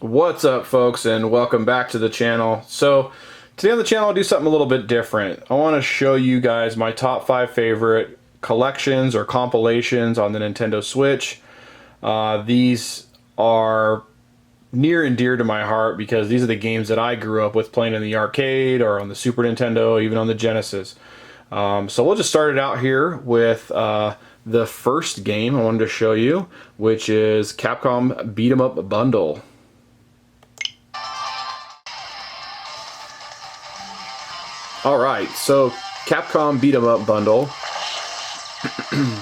What's up, folks, and welcome back to the channel. So today on the channel I'll do something a little bit different. I want to show you guys my top 5 favorite collections or compilations on the Nintendo Switch. These are near and dear to my heart because these are the games that I grew up with playing in the arcade or on the Super Nintendo, even on the Genesis. So we'll just start it out here with the first game I wanted to show you, which is Capcom Beat 'em Up Bundle. Alright, so Capcom Beat 'em Up Bundle. You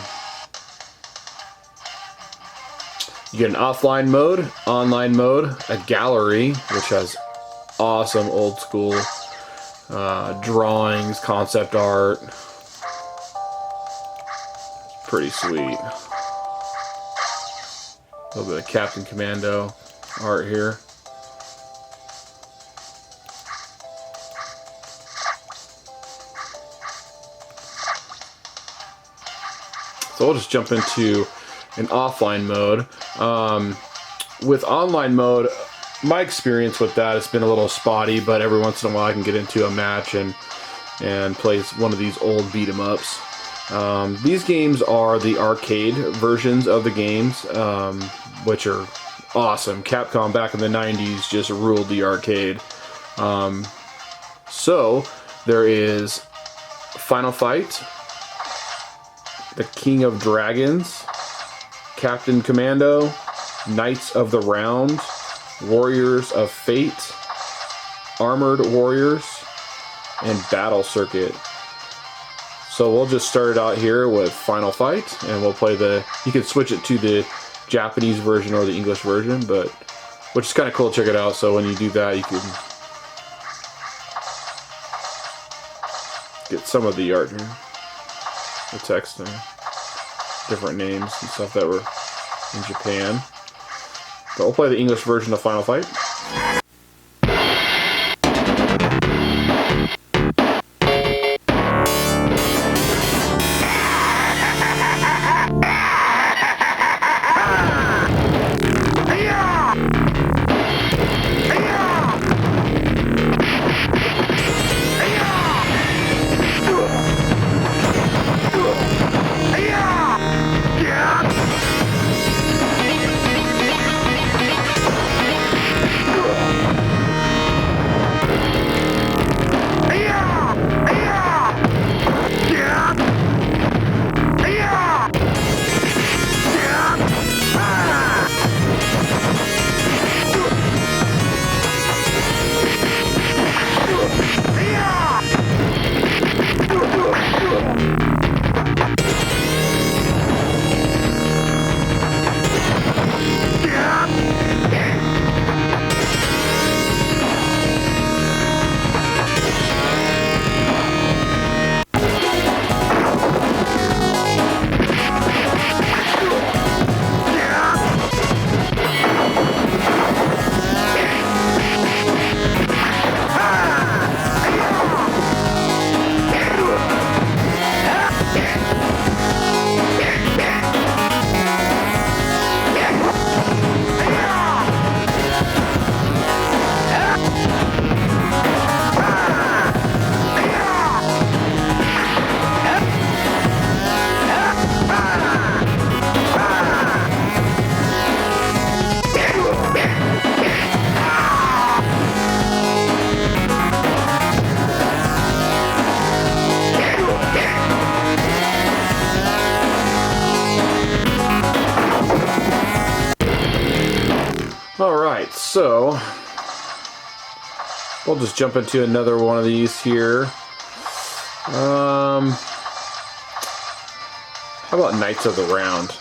get an offline mode, online mode, a gallery, which has awesome old school drawings, concept art. Pretty sweet. A little bit of Captain Commando art here. So we'll just jump into an offline mode. With online mode, my experience with that has been a little spotty, but every once in a while I can get into a match and play one of these old beat 'em ups. These games are the arcade versions of the games, which are awesome. Capcom back in the 90s just ruled the arcade. So there is Final Fight, The King of Dragons, Captain Commando, Knights of the Round, Warriors of Fate, Armored Warriors, and Battle Circuit. So we'll just start it out here with Final Fight, and we'll play you can switch it to the Japanese version or the English version, which is kind of cool. Check it out. So when you do that, you can get some of the art here. The text and different names and stuff that were in Japan. So we'll play the English version of Final Fight. Alright, so we'll just jump into another one of these here. How about Knights of the Round?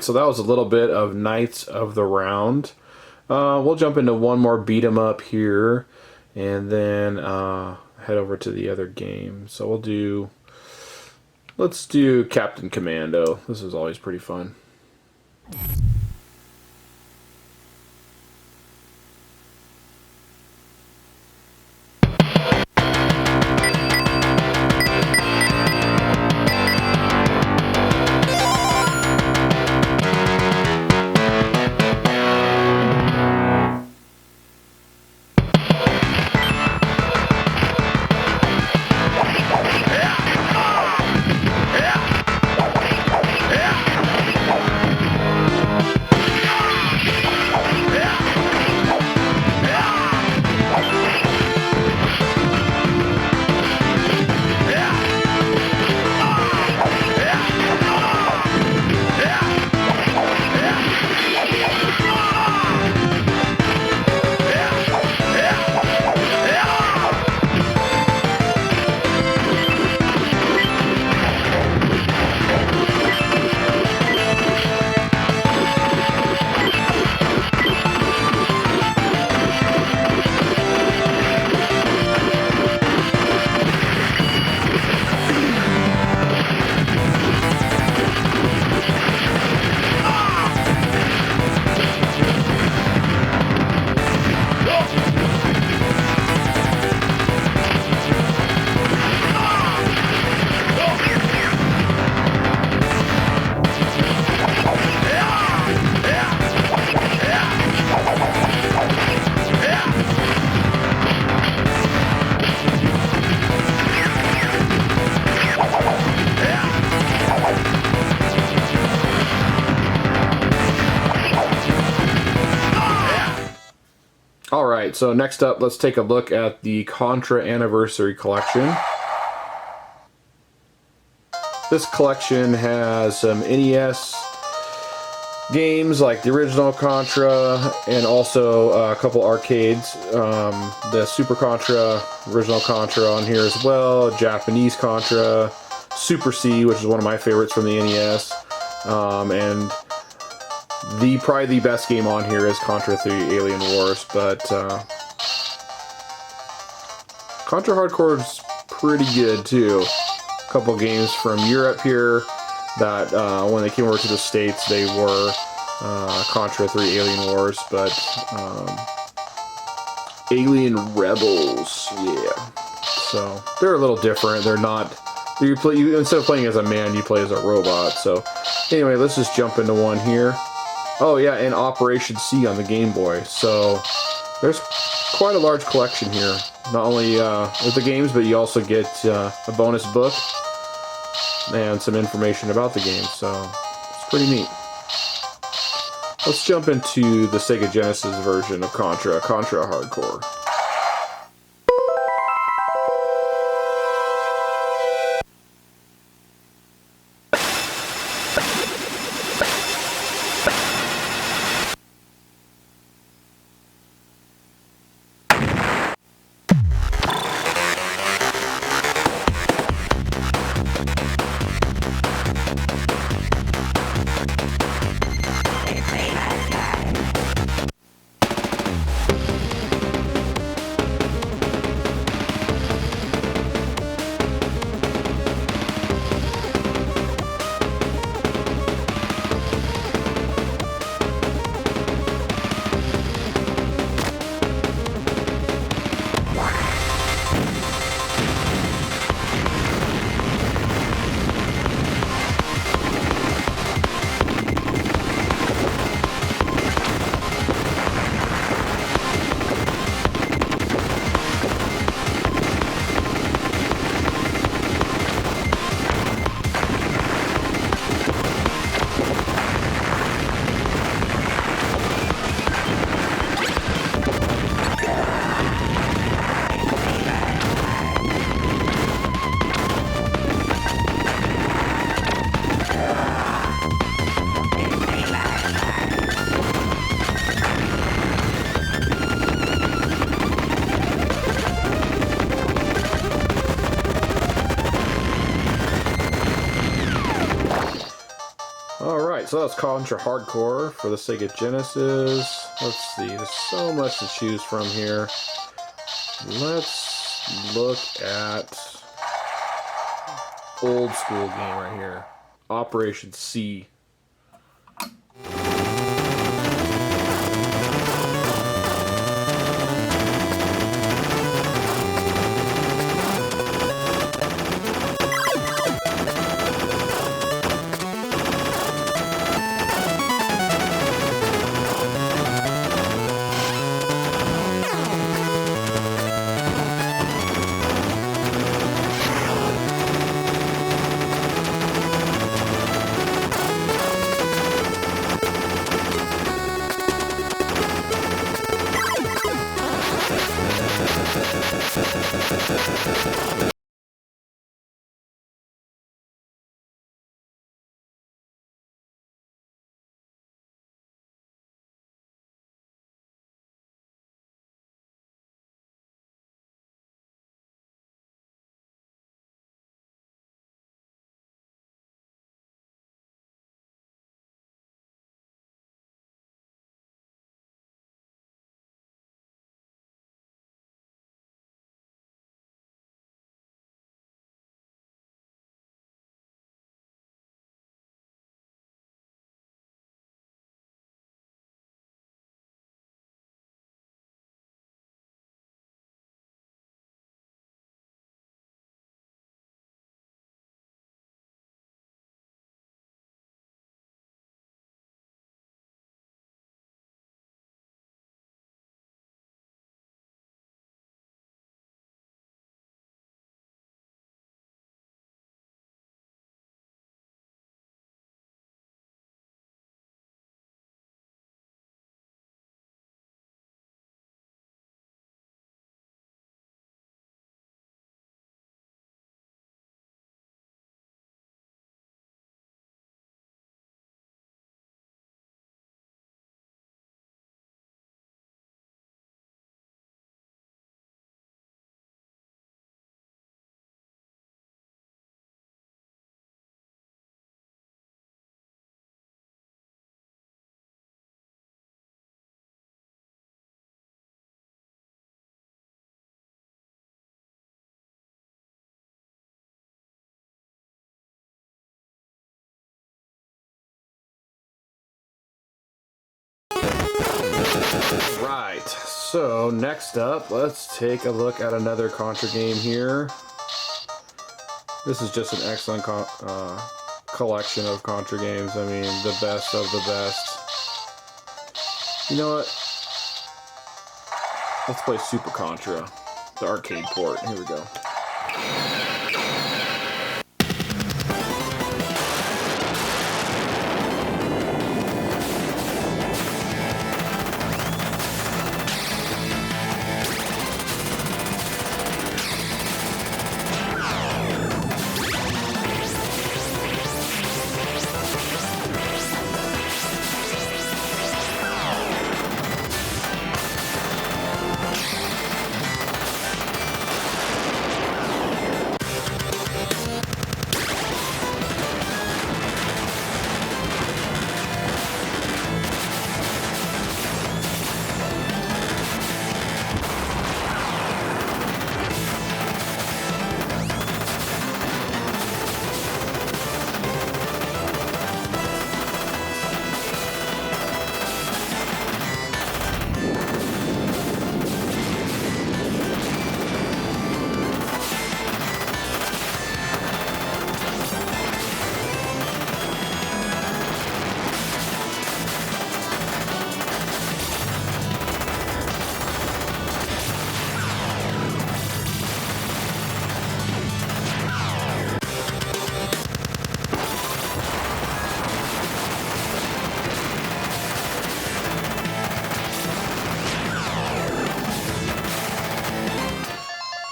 Alright, so that was a little bit of Knights of the Round. We'll jump into one more beat 'em up here, and then head over to the other game. So let's do Captain Commando. This is always pretty fun. Alright, so next up, let's take a look at the Contra Anniversary Collection. This collection has some NES games like the original Contra and also a couple arcades. The Super Contra, original Contra on here as well, Japanese Contra, Super C, which is one of my favorites from the NES, and probably the best game on here is Contra 3 Alien Wars, but Contra Hardcore is pretty good too. A couple games from Europe here that when they came over to the States they were Contra 3 Alien Wars, but Alien Rebels, yeah. So they're a little different. They're not. Instead of playing as a man, you play as a robot. So anyway, let's just jump into one here. Oh yeah, and Operation C on the Game Boy. So there's quite a large collection here. Not only with the games, but you also get a bonus book and some information about the game. So it's pretty neat. Let's jump into the Sega Genesis version of Contra Hardcore. so that's Contra Hardcore for the Sega Genesis. Let's see, there's so much to choose from here. Let's look at old school game right here. Operation C. Right, so next up, let's take a look at another Contra game here. This is just an excellent collection of Contra games. I mean, the best of the best. You know what? Let's play Super Contra, the arcade port. Here we go.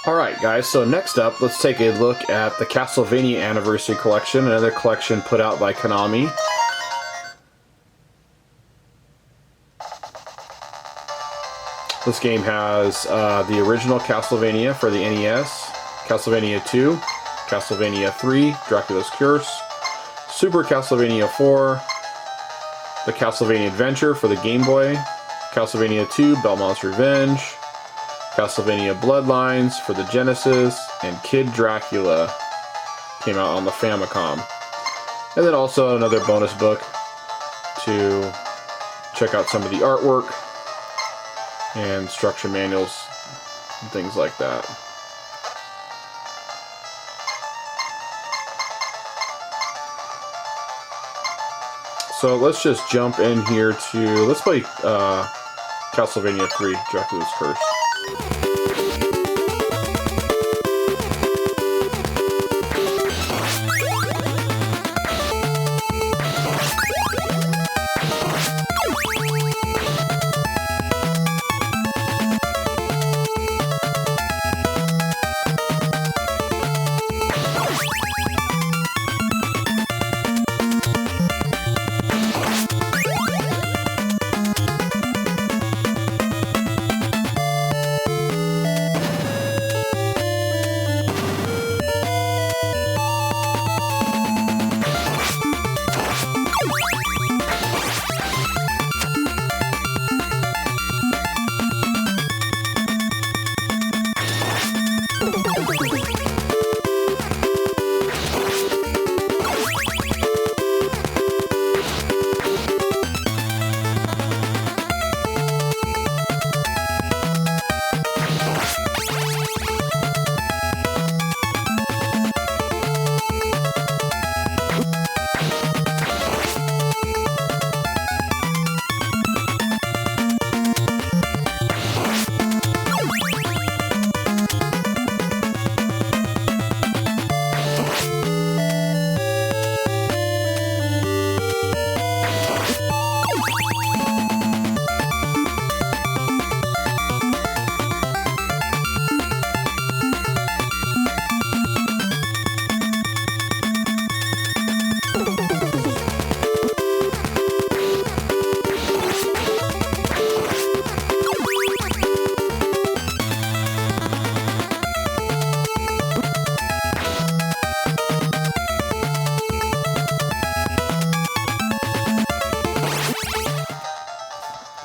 Alright guys, so next up, let's take a look at the Castlevania Anniversary Collection, another collection put out by Konami. This game has the original Castlevania for the NES, Castlevania 2, Castlevania 3, Dracula's Curse, Super Castlevania 4, the Castlevania Adventure for the Game Boy, Castlevania 2, Belmont's Revenge, Castlevania Bloodlines for the Genesis, and Kid Dracula came out on the Famicom. And then also another bonus book to check out some of the artwork and instruction manuals and things like that. So let's just jump in here to, let's play Castlevania 3, Dracula's Curse.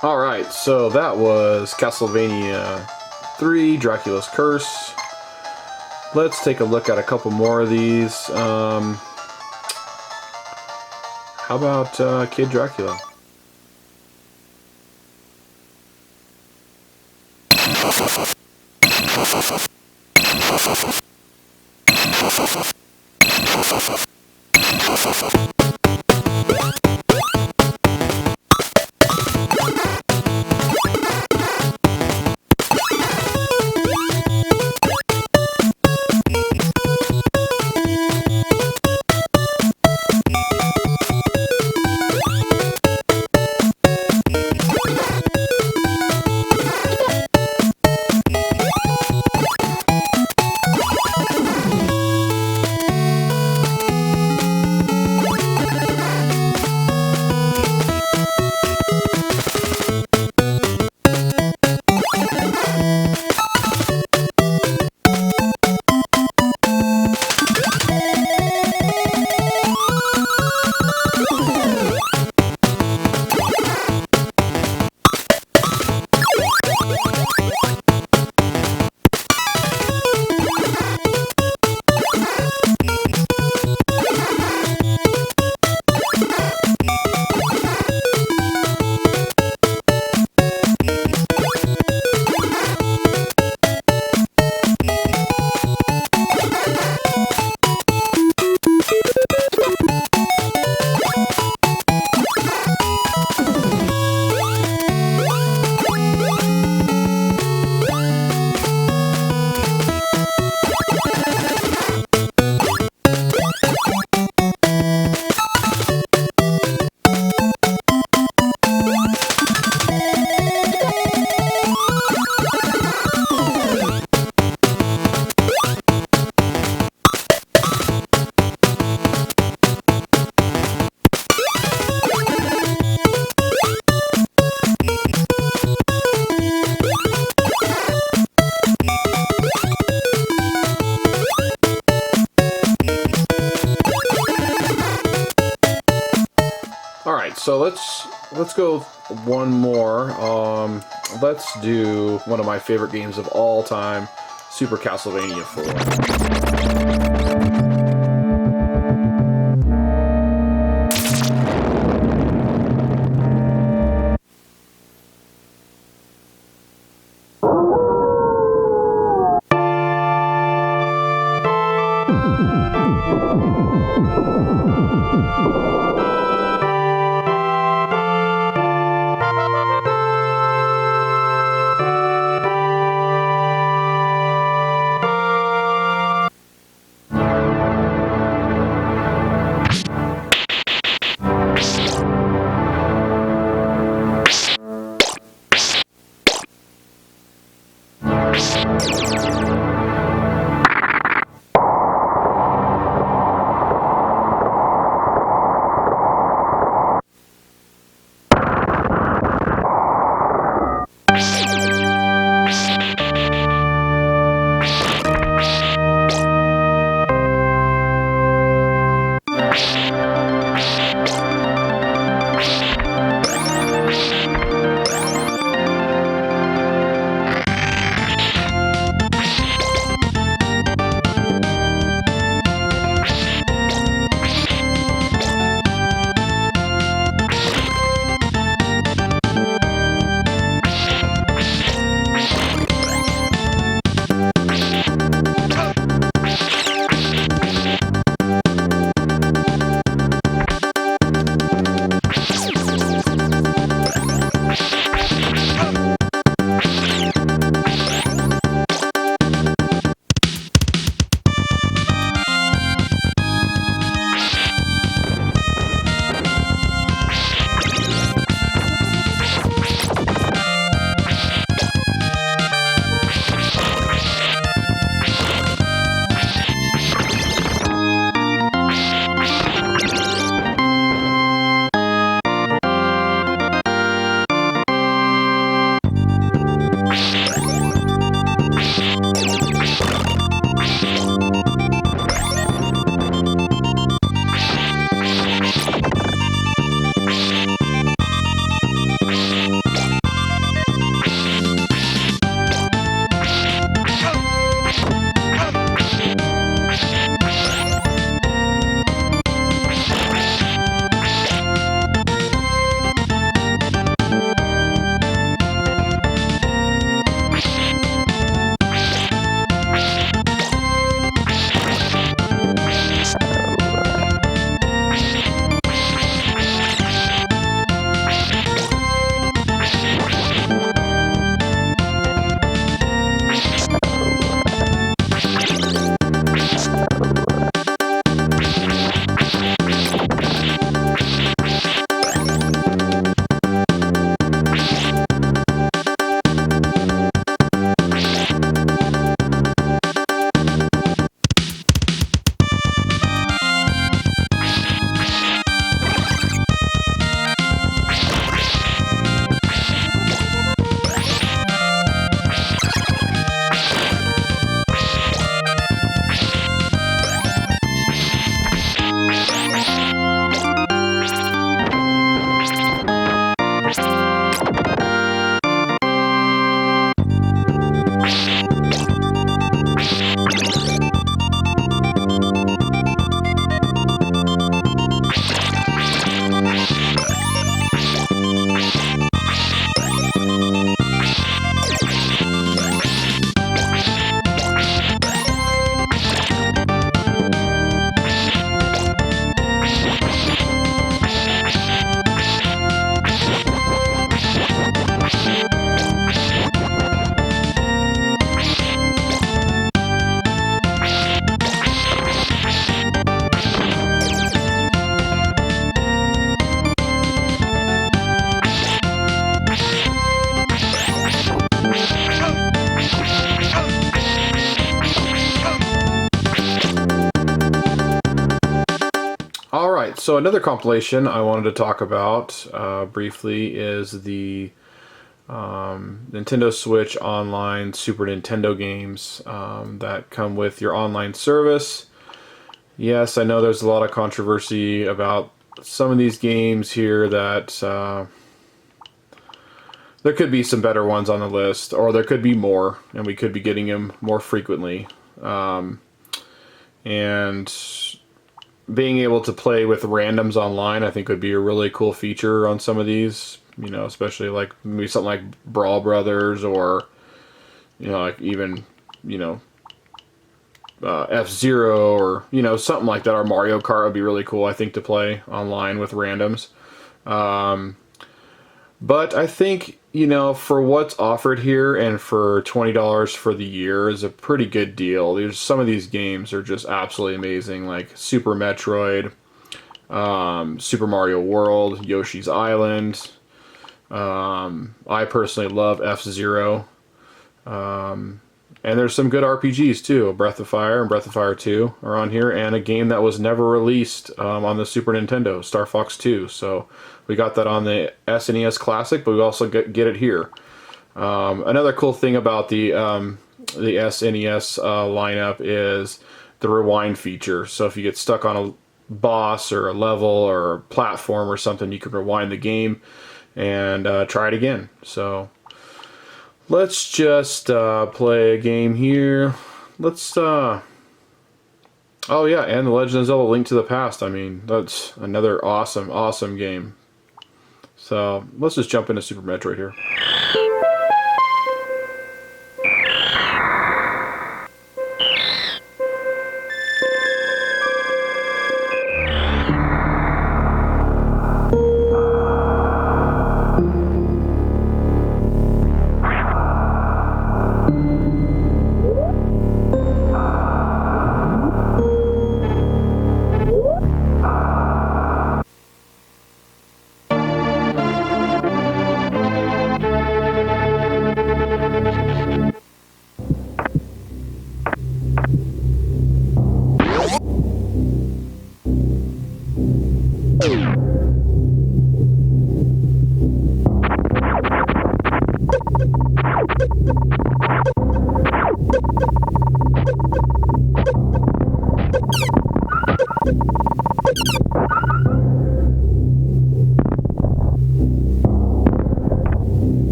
Alright, so that was Castlevania 3, Dracula's Curse. Let's take a look at a couple more of these. How about Kid Dracula? so let's go one more. Let's do one of my favorite games of all time, Super Castlevania 4. Alright, so another compilation I wanted to talk about briefly is the Nintendo Switch Online Super Nintendo games that come with your online service. Yes, I know there's a lot of controversy about some of these games here that there could be some better ones on the list, or there could be more, and we could be getting them more frequently. And being able to play with randoms online, I think, would be a really cool feature on some of these. You know, especially like maybe something like Brawl Brothers, or like even F-Zero, or something like that. Or Mario Kart would be really cool, I think, to play online with randoms. But I think, for what's offered here, and for $20 for the year is a pretty good deal. Some of these games are just absolutely amazing, like Super Metroid, Super Mario World, Yoshi's Island. I personally love F-Zero. And there's some good RPGs too. Breath of Fire and Breath of Fire 2 are on here, and a game that was never released on the Super Nintendo, Star Fox 2. So we got that on the SNES Classic, but we also get it here. Another cool thing about the SNES lineup is the rewind feature. So if you get stuck on a boss or a level or a platform or something, you can rewind the game and try it again. So let's just play a game here. Oh yeah, and The Legend of Zelda: Link to the Past. I mean, that's another awesome game. So let's just jump into Super Metroid here.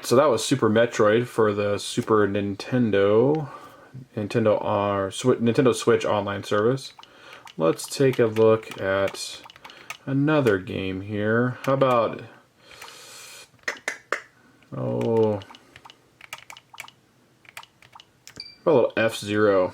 so that was Super Metroid for the Super Nintendo, Nintendo Switch online service. Let's take a look at another game here. How about, a little F-Zero.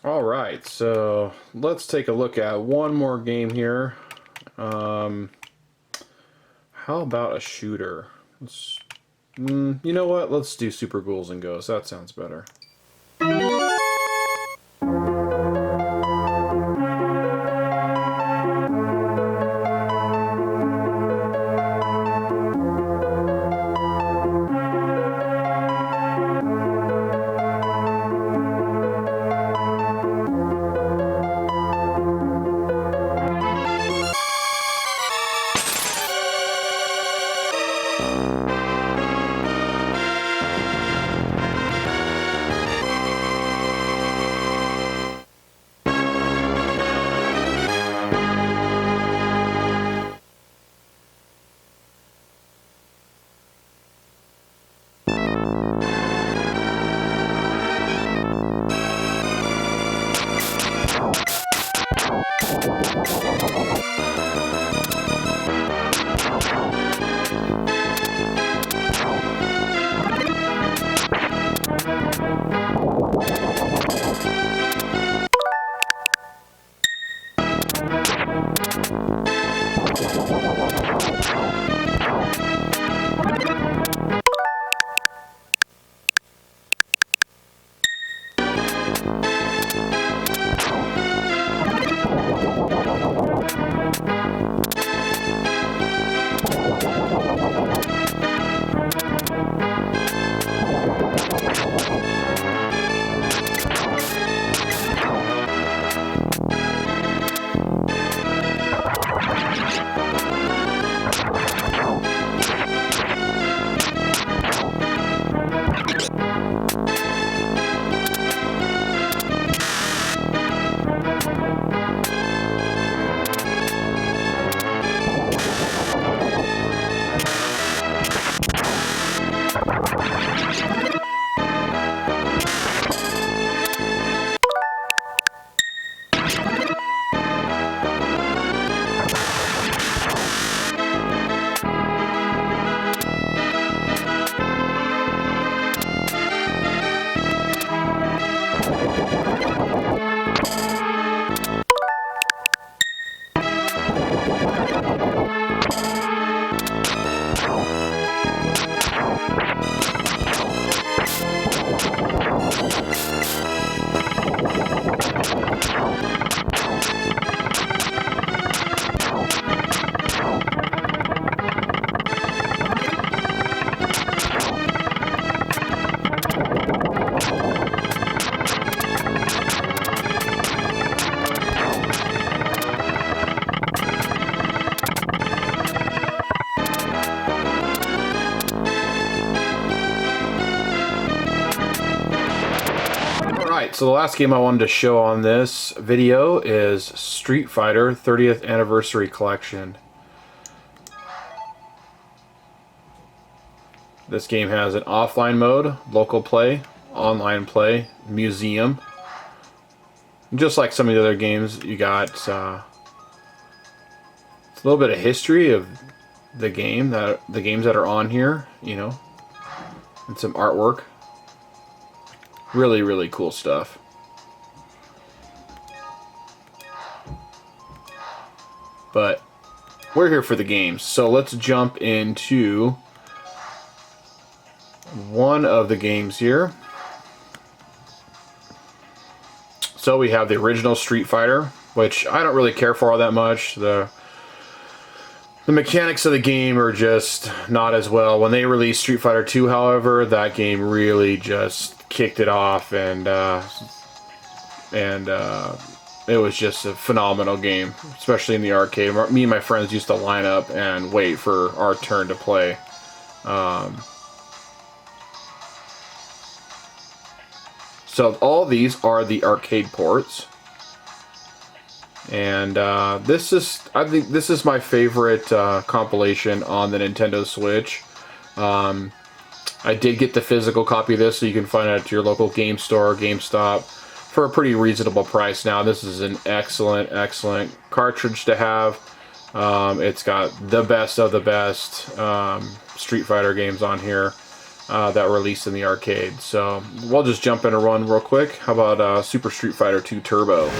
Alright, so let's take a look at one more game here. How about a shooter? You know what? Let's do Super Ghouls and Ghosts. That sounds better. Alright, so the last game I wanted to show on this video is Street Fighter 30th Anniversary Collection. This game has an offline mode, local play, online play, museum. Just like some of the other games, you got it's a little bit of history of the games that are on here, you know, and some artwork. Really, really cool stuff. But we're here for the games, so let's jump into one of the games here. So we have the original Street Fighter, which I don't really care for all that much. The mechanics of the game are just not as well. When they released Street Fighter 2, however, that game really just kicked it off, and it was just a phenomenal game, especially in the arcade. Me and my friends used to line up and wait for our turn to play. So all these are the arcade ports, and I think this is my favorite compilation on the Nintendo Switch. I did get the physical copy of this, so you can find it at your local game store or GameStop for a pretty reasonable price now. This is an excellent, excellent cartridge to have. It's got the best of the best Street Fighter games on here that were released in the arcade. So we'll just jump in and run real quick. How about Super Street Fighter 2 Turbo?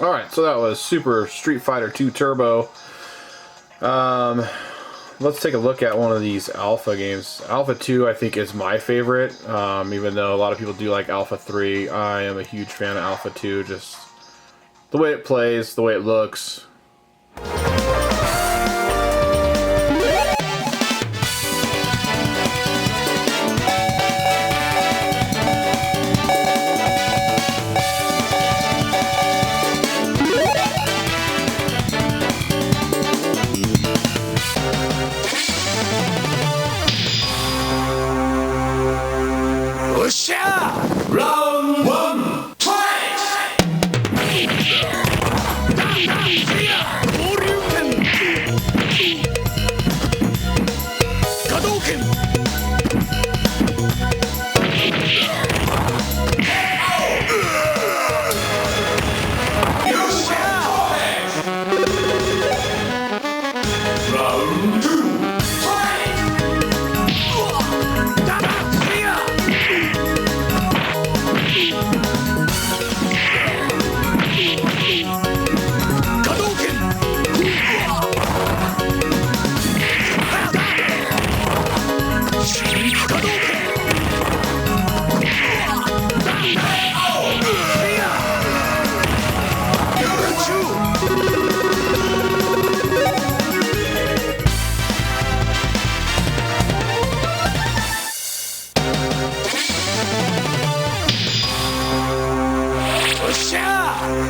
Alright, so that was Super Street Fighter 2 Turbo. let's take a look at one of these Alpha games. Alpha 2, I think, is my favorite, even though a lot of people do like Alpha 3. I am a huge fan of Alpha 2, just the way it plays, the way it looks. Round one, fight! Round two, fight!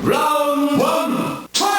Round one, fight!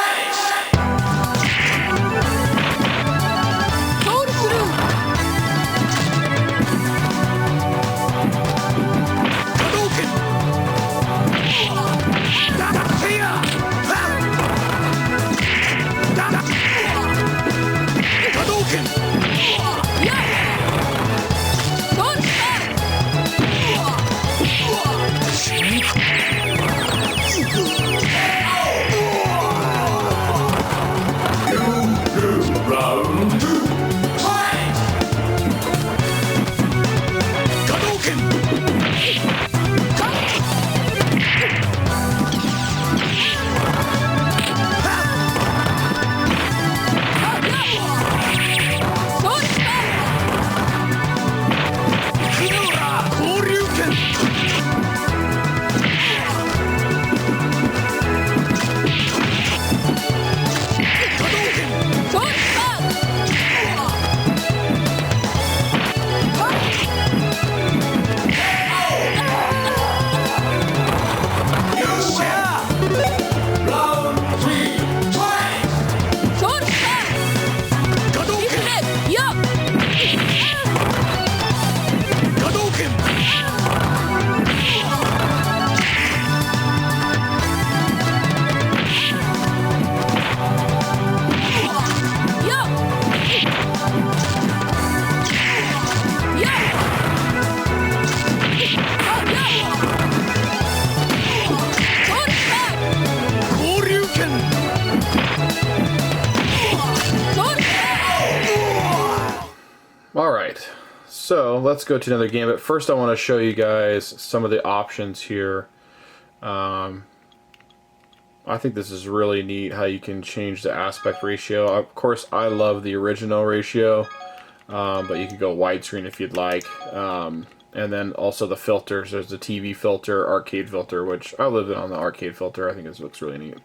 Round two, fight! Alright, so let's go to another game, but first I want to show you guys some of the options here. I think this is really neat how you can change the aspect ratio. Of course, I love the original ratio, but you could go widescreen if you'd like. And then also the filters. There's the TV filter, arcade filter, which I lived on the arcade filter. I think this looks really neat.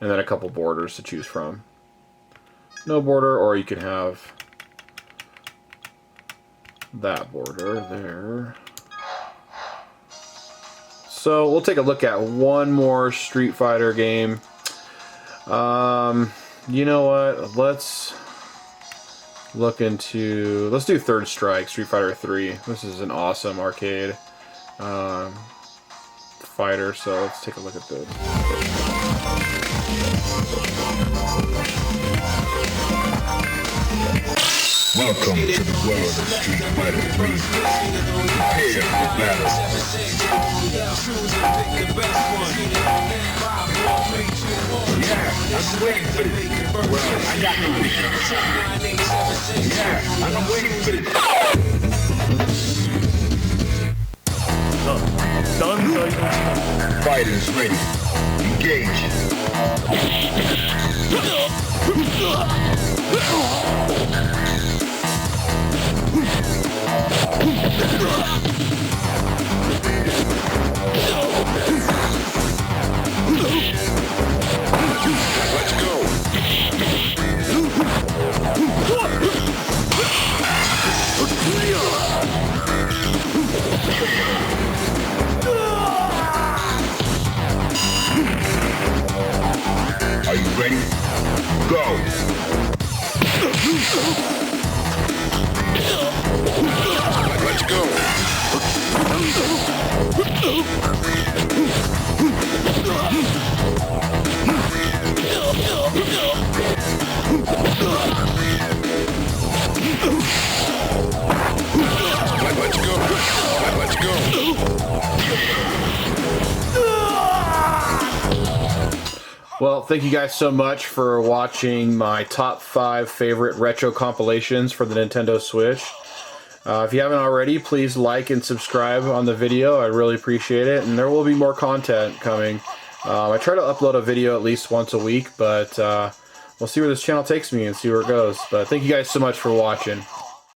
And then a couple borders to choose from. No border, or you can have that border there. So we'll take a look at one more Street Fighter game. You know what? Let's do Third Strike, Street Fighter 3. This is an awesome arcade fighter, so let's take a look at this. Welcome to the world of Street Fighter 3. Prepare for battle. Yeah, I'm waiting for this. Well, I got no vision. Yeah, I'm waiting for this. Fighters ready. Engage. Let's go. Let's go. Let's go. Well, thank you guys so much for watching my top 5 favorite retro compilations for the Nintendo Switch. If you haven't already, please like and subscribe on the video. I really appreciate it, and there will be more content coming. I try to upload a video at least once a week, but we'll see where this channel takes me and see where it goes. But thank you guys so much for watching.